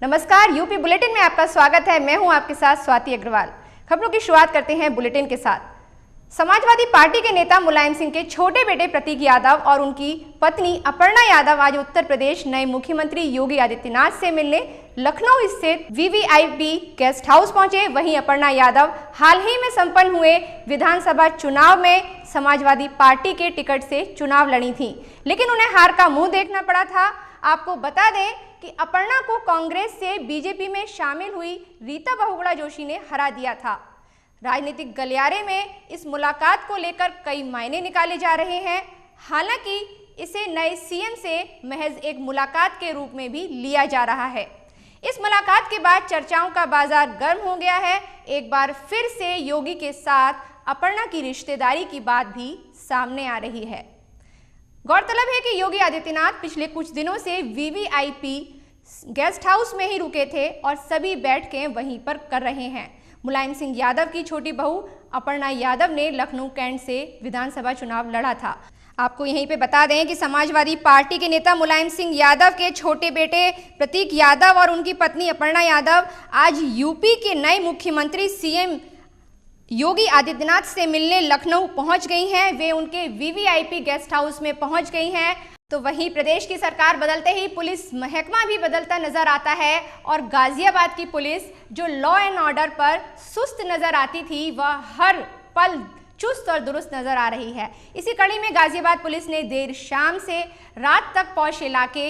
नमस्कार, UP bulletin में आपका स्वागत है। मैं हूं आपके साथ स्वाति अग्रवाल। खबरों की शुरुआत करते हैं बुलेटिन के साथ। समाजवादी पार्टी के नेता मुलायम सिंह के छोटे बेटे प्रतीक यादव और उनकी पत्नी अपर्णा यादव आज उत्तर प्रदेश नए मुख्यमंत्री योगी आदित्यनाथ से मिलने लखनऊ स्थित वीवीआईपी गेस्ट हाउस पहुंचे। वहीं अपर्णा यादव हाल ही में संपन्न हुए विधानसभा चुनाव में समाजवादी पार्टी के टिकट से चुनाव लड़ी थी, लेकिन उन्हें हार का मुंह देखना पड़ा था। आपको बता दें कि अपर्णा को कांग्रेस से बीजेपी में शामिल हुई रीता बहुगुणा जोशी ने हरा दिया था। राजनीतिक गलियारे में इस मुलाकात को लेकर कई मायने निकाले जा रहे हैं। हालांकि इसे नए सीएम से महज एक मुलाकात के रूप में भी लिया जा रहा है। इस मुलाकात के बाद चर्चाओं का बाजार गर्म हो गया है। एक बार फिर से योगी के साथ अपर्णा की रिश्तेदारी की बात भी सामने आ रही है। गौरतलब है कि योगी आदित्यनाथ पिछले कुछ दिनों से वीवीआईपी गेस्ट हाउस में ही रुके थे और सभी बैठकें वहीं पर कर रहे हैं। मुलायम सिंह यादव की छोटी बहू अपर्णा यादव ने लखनऊ कैंट से विधानसभा चुनाव लड़ा था। आपको यहीं पे बता दें कि समाजवादी पार्टी के नेता मुलायम सिंह यादव के छोटे बेटे प्रतीक यादव और उनकी पत्नी अपर्णा यादव आज यूपी के नए मुख्यमंत्री सीएम योगी आदित्यनाथ से मिलने लखनऊ पहुंच गई हैं। वे उनके वीवीआईपी गेस्ट हाउस में पहुंच गई हैं। तो वहीं प्रदेश की सरकार बदलते ही पुलिस महकमा भी बदलता नजर आता है और गाजियाबाद की पुलिस जो लॉ एंड ऑर्डर पर सुस्त नजर आती थी, वह हर पल चुस्त और दुरुस्त नजर आ रही है। इसी कड़ी में गाजियाबाद पुलिस ने देर शाम से रात तक पौष इलाके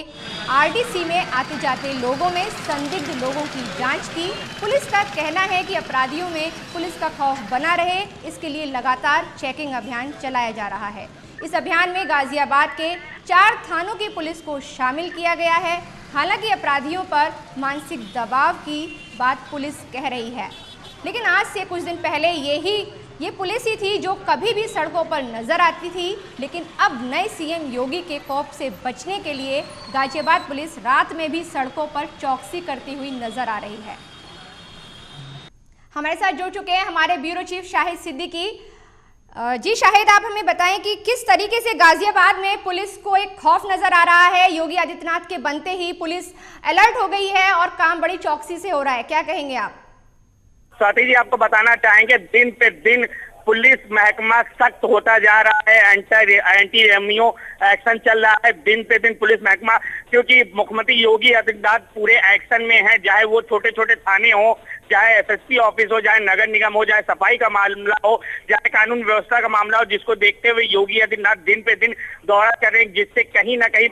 आरडीसी में आते जाते लोगों में संदिग्ध लोगों की जांच की। पुलिस का कहना है कि अपराधियों में पुलिस का खौफ बना रहे, इसके लिए लगातार चेकिंग अभियान चलाया जा रहा है। इस अभियान में गाजियाबाद के 4 थानों की पुलिस को शामिल किया गया है। हालांकि अपराधियों पर मानसिक दबाव की बात पुलिस कह रही है, लेकिन आज से कुछ दिन पहले ये पुलिस ही थी जो कभी भी सड़कों पर नजर आती थी। लेकिन अब नए सीएम योगी के खौफ से बचने के लिए गाजियाबाद पुलिस रात में भी सड़कों पर चौकसी करती हुई नजर आ रही है। हमारे साथ जुड़ चुके हैं हमारे ब्यूरो चीफ शाहिद सिद्दीकी। जी शाहिद, आप हमें बताएं कि किस तरीके से गाजियाबाद में पुलिस को एक खौफ नजर आ रहा है। योगी आदित्यनाथ के बनते ही पुलिस अलर्ट हो गई है और काम बड़ी चौकसी से हो रहा है, क्या कहेंगे आप? स्वाति जी, आपको बताना चाहेंगे दिन पे दिन पुलिस महकमा सख्त होता जा रहा है। एंटी रेमियो एक्शन चल रहा है दिन पे दिन पुलिस महकमा, क्योंकि मुख्यमंत्री योगी आदित्यनाथ पूरे एक्शन में है। चाहे वो छोटे छोटे थाने हो, चाहे एसएसपी ऑफिस हो, चाहे नगर निगम हो, चाहे सफाई का मामला हो, चाहे कानून व्यवस्था का मामला हो, जिसको देखते हुए योगी आदित्यनाथ दिन पे दिन दौरा कर रहे हैं, जिससे कहीं ना कहीं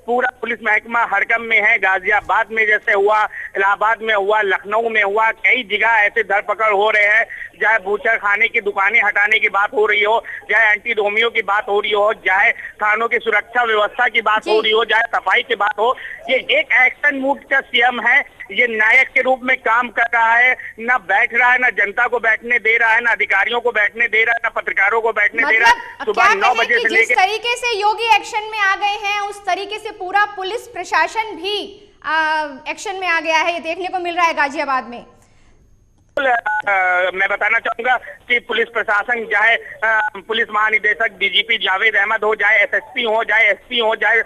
पूरा पुलिस महकमा हरकम में है। गाजियाबाद में जैसे हुआ, इलाहाबाद में हुआ, लखनऊ में हुआ, कई जगह ऐसे धरपकड़ हो रहे हैं। चाहे बूचर खाने की दुकानें हटाने की बात हो रही हो, चाहे एंटी रोमियो की बात हो रही हो, चाहे थानों की सुरक्षा व्यवस्था की बात हो रही हो, चाहे सफाई की बात हो, ये एक एक्शन मूड का सीएम है। ये नायक के रूप में काम कर रहा है, ना बैठ रहा है, ना जनता को बैठने दे रहा है, ना अधिकारियों को बैठने दे रहा है, ना पत्रकारों को बैठने दे रहा है। सुबह 9 बजे से जिस तरीके से योगी एक्शन में आ गए हैं, उस तरीके से पूरा पुलिस प्रशासन भी एक्शन में आ गया है, ये देखने को मिल रहा है गाजियाबाद में। मैं बताना चाहूंगा कि पुलिस प्रशासन, चाहे पुलिस महानिदेशक डीजीपी जावेद अहमद हो, चाहे एसएसपी हो, चाहे एसपी हो, चाहे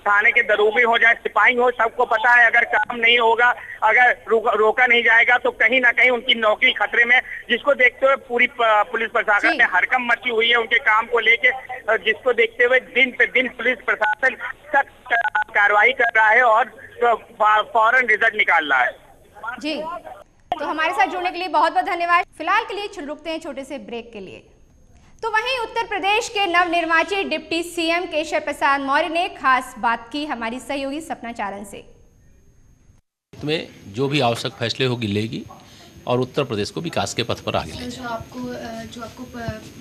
थाने के दरोगे हो, चाहे सिपाही हो, सबको पता है अगर काम नहीं होगा, अगर रोका नहीं जाएगा तो कहीं ना कहीं उनकी नौकरी खतरे में, जिसको देखते हुए पूरी पुलिस प्रशासन में हरकम मची हुई है उनके काम को लेके, जिसको देखते हुए दिन पे दिन पुलिस प्रशासन सख्त कार्रवाई कर रहा है और फौरन रिजल्ट निकाल रहा है। जी, तो हमारे साथ जुड़ने के लिए बहुत बहुत धन्यवाद। फिलहाल के लिए रुकते हैं छोटे से ब्रेक के लिए। तो वहीं उत्तर प्रदेश के नवनिर्वाचित डिप्टी सीएम केशव प्रसाद मौर्य ने खास बात की हमारी सहयोगी सपना चारण से। में जो भी आवश्यक फैसले होगी लेगी और उत्तर प्रदेश को विकास के पथ पर आगे ले। जो आपको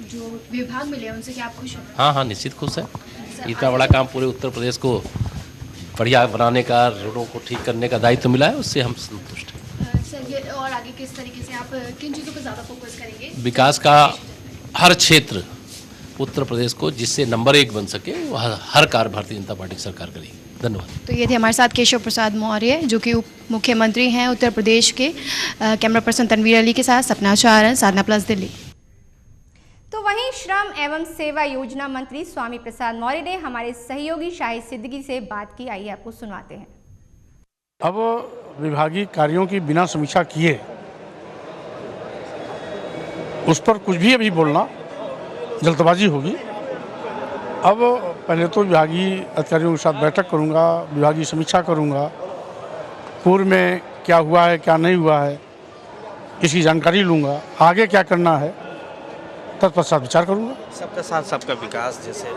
जो विभाग मिले उनसे क्या आप खुश हैं? हाँ, निश्चित खुश है। इतना बड़ा काम पूरे उत्तर प्रदेश को बढ़िया बनाने का, रोडों को ठीक करने का दायित्व मिला है, उससे हम संतुष्ट हैं। सर, ये और आगे किस तरीके से आप किन चीज़ों पर ज़्यादा फोकस करेंगे? विकास का हर क्षेत्र उत्तर प्रदेश को जिससे नंबर 1 बन सके, वह हर कार्य भारतीय जनता पार्टी की सरकार करेगी। धन्यवाद। तो ये थे हमारे साथ केशव प्रसाद मौर्य, जो कि उप मुख्यमंत्री हैं उत्तर प्रदेश के। कैमरा पर्सन तनवीर अली के साथ सपना चारण, साधना प्लस, दिल्ली। तो वहीं श्रम एवं सेवा योजना मंत्री स्वामी प्रसाद मौर्य ने हमारे सहयोगी शाहिद सिद्दीकी से बात की। आइए आपको सुनाते हैं। अब विभागीय कार्यों की बिना समीक्षा किए उस पर कुछ भी अभी बोलना जल्दबाजी होगी। अब पहले तो विभागीय अधिकारियों के साथ बैठक करूंगा, विभागीय समीक्षा करूंगा, पूर्व में क्या हुआ है क्या नहीं हुआ है इसकी जानकारी लूंगा, आगे क्या करना है तत्पश्चात विचार करूंगा। सबका साथ सबका विकास जैसे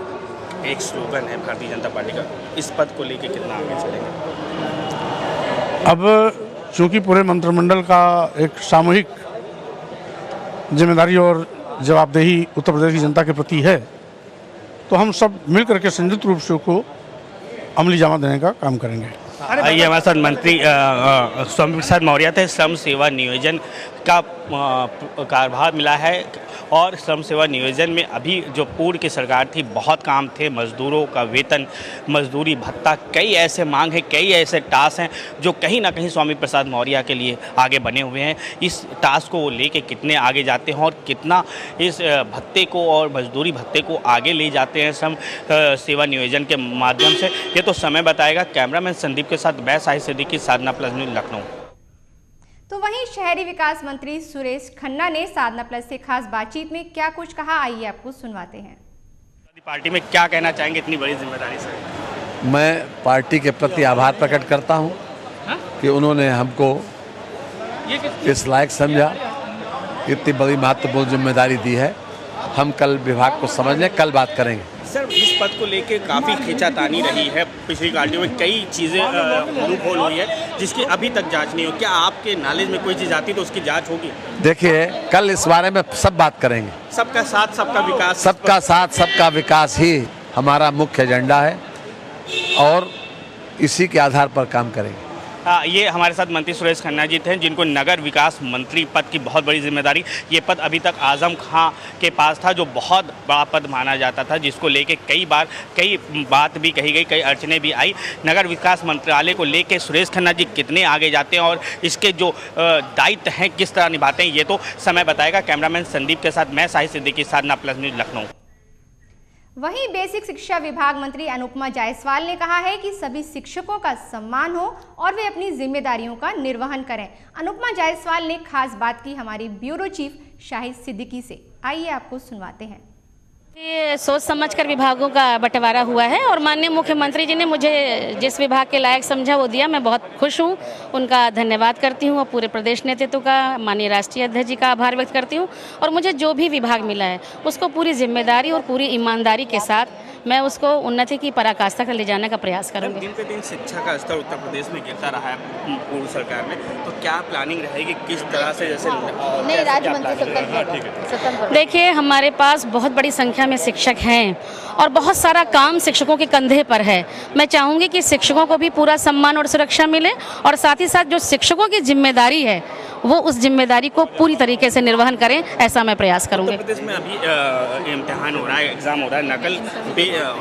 एक स्लोगन है भारतीय जनता पार्टी का, इस पद को लेकर कितना आगे चलेंगे? अब चूंकि पूरे मंत्रिमंडल का एक सामूहिक जिम्मेदारी और जवाबदेही उत्तर प्रदेश की जनता के प्रति है, तो हम सब मिल करके संयुक्त रूप से उसको अमली जामा देने का काम करेंगे। ये हमारे साथ मंत्री स्वामी प्रसाद मौर्य थे। श्रम सेवा नियोजन का कार्यभार मिला है और श्रम सेवा नियोजन में अभी जो पूर्व की सरकार थी बहुत काम थे, मजदूरों का वेतन, मजदूरी भत्ता, कई ऐसे मांग हैं, कई ऐसे टास्क हैं जो कहीं ना कहीं स्वामी प्रसाद मौर्य के लिए आगे बने हुए हैं। इस टास्क को लेके कितने आगे जाते हैं और कितना इस भत्ते को और मजदूरी भत्ते को आगे ले जाते हैं श्रम सेवा नियोजन के माध्यम से, ये तो समय बताएगा। कैमरामैन संदीप के साथ मैं साहिद सिद्दीकी, साधना प्लस न्यूज़, लखनऊ। तो वहीं शहरी विकास मंत्री सुरेश खन्ना ने साधना प्लस से खास बातचीत में क्या कुछ कहा, आइए आपको सुनवाते हैं। पार्टी में क्या कहना चाहेंगे इतनी बड़ी जिम्मेदारी से? मैं पार्टी के प्रति आभार प्रकट करता हूं कि उन्होंने हमको इस लायक समझा, इतनी बड़ी महत्वपूर्ण जिम्मेदारी दी है। हम कल विभाग को समझ लें, कल बात करेंगे। सर, इस पद को लेके काफ़ी खींचातानी रही है, पिछली पार्टियों में कई चीज़ें लूपहोल हुई है जिसकी अभी तक जांच नहीं हो। क्या आपके नॉलेज में कोई चीज़ आती तो उसकी जांच होगी? देखिए, कल इस बारे में सब बात करेंगे। सबका साथ सबका विकास, सबका साथ सबका विकास ही हमारा मुख्य एजेंडा है और इसी के आधार पर काम करेंगे। ये हमारे साथ मंत्री सुरेश खन्ना जी थे जिनको नगर विकास मंत्री पद की बहुत बड़ी जिम्मेदारी, ये पद अभी तक आजम खां के पास था जो बहुत बड़ा पद माना जाता था, जिसको लेके कई बार कई बात भी कही गई, कई अड़चने भी आई। नगर विकास मंत्रालय को लेके सुरेश खन्ना जी कितने आगे जाते हैं और इसके जो दायित्व हैं किस तरह निभाते हैं, ये तो समय बताएगा। कैमरामैन संदीप के साथ मैं साहिद सिद्दीकी, साधना प्लस न्यूज़, लखनऊ। वहीं बेसिक शिक्षा विभाग मंत्री अनुपमा जायसवाल ने कहा है कि सभी शिक्षकों का सम्मान हो और वे अपनी जिम्मेदारियों का निर्वहन करें। अनुपमा जायसवाल ने खास बात की हमारी ब्यूरो चीफ शाहिद सिद्दीकी से, आइए आपको सुनवाते हैं। ये सोच समझकर विभागों का बंटवारा हुआ है और माननीय मुख्यमंत्री जी ने मुझे जिस विभाग के लायक समझा वो दिया। मैं बहुत खुश हूँ, उनका धन्यवाद करती हूँ और पूरे प्रदेश नेतृत्व का, माननीय राष्ट्रीय अध्यक्ष जी का आभार व्यक्त करती हूँ। और मुझे जो भी विभाग मिला है उसको पूरी जिम्मेदारी और पूरी ईमानदारी के साथ मैं उसको उन्नति की पराकाष्ठा कर ले जाने का प्रयास करूँगी। दिन पे दिन शिक्षा का स्तर उत्तर प्रदेश में गिरता रहा है पूर्व सरकार में, तो क्या प्लानिंग रहेगी, किस तरह से? जैसे नहीं, राज्य मंत्री देखिए, हमारे पास बहुत बड़ी संख्या में शिक्षक हैं और बहुत सारा काम शिक्षकों के कंधे पर है। मैं चाहूँगी कि शिक्षकों को भी पूरा सम्मान और सुरक्षा मिले और साथ ही साथ जो शिक्षकों की जिम्मेदारी है वो उस जिम्मेदारी को पूरी तरीके से निर्वहन करें, ऐसा मैं प्रयास करूँगी। उत्तर प्रदेश में अभी इम्तिहान हो रहा है, एग्जाम हो रहा है, नकल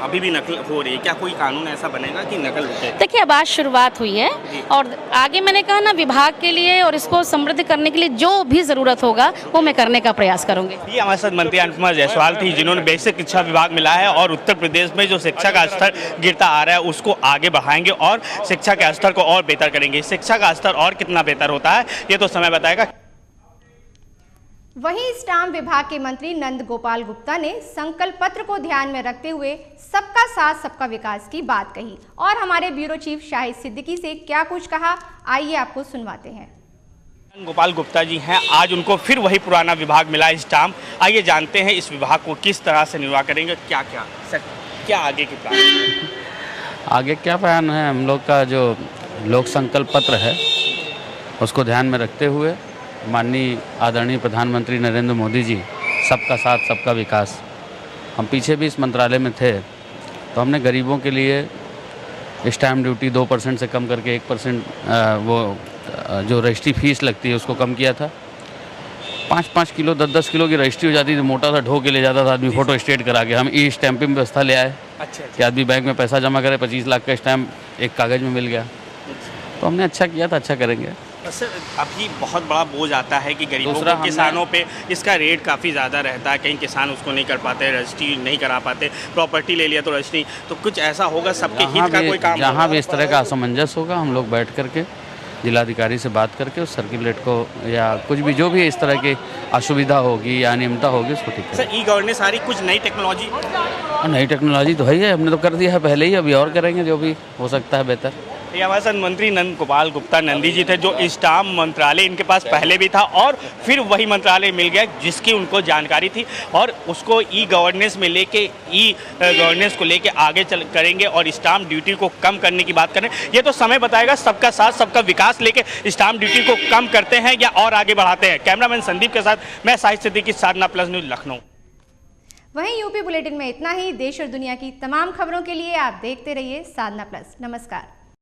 अभी भी नकल हो रही है, क्या कोई कानून ऐसा बनेगा कि नकल रुके? देखिए, अब आज शुरुआत हुई है और आगे मैंने कहा ना, विभाग के लिए और इसको समृद्ध करने के लिए जो भी ज़रूरत होगा वो मैं करने का प्रयास करूँगी। ये हमारे साथ मंत्री अनुपमा जायसवाल थी जिन्होंने बेसिक शिक्षा विभाग मिला है और उत्तर प्रदेश में जो शिक्षा का स्तर गिरता आ रहा है उसको आगे बढ़ाएंगे और शिक्षा के स्तर को और बेहतर करेंगे। शिक्षा का स्तर और कितना बेहतर होता है ये तो समय बताएगा। वहीं स्टाम्प विभाग के मंत्री नंद गोपाल गुप्ता ने संकल्प पत्र को ध्यान में रखते हुए सबका साथ सबका विकास की बात कही और हमारे ब्यूरो चीफ शाहिद सिद्दीकी से क्या कुछ कहा, आइए आपको सुनवाते हैं। गोपाल गुप्ता जी हैं, आज उनको फिर वही पुराना विभाग मिला स्टाम्प। आइए जानते हैं इस विभाग को किस तरह से निर्वाह करेंगे, क्या क्या सर, क्या आगे की प्लान? आगे क्या प्लान है? हम लोग का जो लोक संकल्प पत्र है उसको ध्यान में रखते हुए माननीय आदरणीय प्रधानमंत्री नरेंद्र मोदी जी, सबका साथ सबका विकास, हम पीछे भी इस मंत्रालय में थे तो हमने गरीबों के लिए स्टैम्प ड्यूटी 2% से कम करके 1% वो जो रजिस्ट्री फीस लगती है उसको कम किया था। 5-5 किलो 10-10 किलो की रजिस्ट्री हो जाती थी, मोटा सा ढो के ले जाता था आदमी फोटो स्टेट करा के। हम ई स्टैंपिंग व्यवस्था ले आए कि आदमी बैंक में पैसा जमा करे, 25 लाख का स्टैम्प एक कागज़ में मिल गया। तो हमने अच्छा किया था, अच्छा करेंगे। सर, अभी बहुत बड़ा बोझ आता है कि गरीबों को, किसानों पे इसका रेट काफ़ी ज़्यादा रहता है, कहीं किसान उसको नहीं कर पाते, रजिस्ट्री नहीं करा पाते, प्रॉपर्टी ले लिया तो रजिस्ट्री, तो कुछ ऐसा होगा सबके हित का कोई काम? जहाँ भी इस तरह का असमंजस होगा हम लोग बैठ करके जिलाधिकारी से बात करके उस सर्कुलेट को या कुछ भी जो भी इस तरह की असुविधा होगी या अनियमितता होगी उसको ठीक करें। सर ई गवर्नेंस आ रही, कुछ नई टेक्नोलॉजी? नई टेक्नोलॉजी तो है ही है, हमने तो कर दिया है पहले ही, अभी और करेंगे जो भी हो सकता है बेहतर। ये हमारे साथ मंत्री नंद गोपाल गुप्ता नंदी जी थे, जो स्टाम्प मंत्रालय इनके पास पहले भी था और फिर वही मंत्रालय मिल गया जिसकी उनको जानकारी थी और उसको ई गवर्नेंस में लेके ई गवर्नेंस को लेके आगे चल करेंगे और स्टाम्प ड्यूटी को कम करने की बात करें। ये तो समय बताएगा, सबका साथ सबका विकास लेके स्टाम्प ड्यूटी को कम करते हैं या और आगे बढ़ाते हैं। कैमरामैन संदीप के साथ मैं साहित्य सिद्दीकी, साधना प्लस न्यूज, लखनऊ। वहीं यूपी बुलेटिन में इतना ही। देश और दुनिया की तमाम खबरों के लिए आप देखते रहिए साधना प्लस। नमस्कार।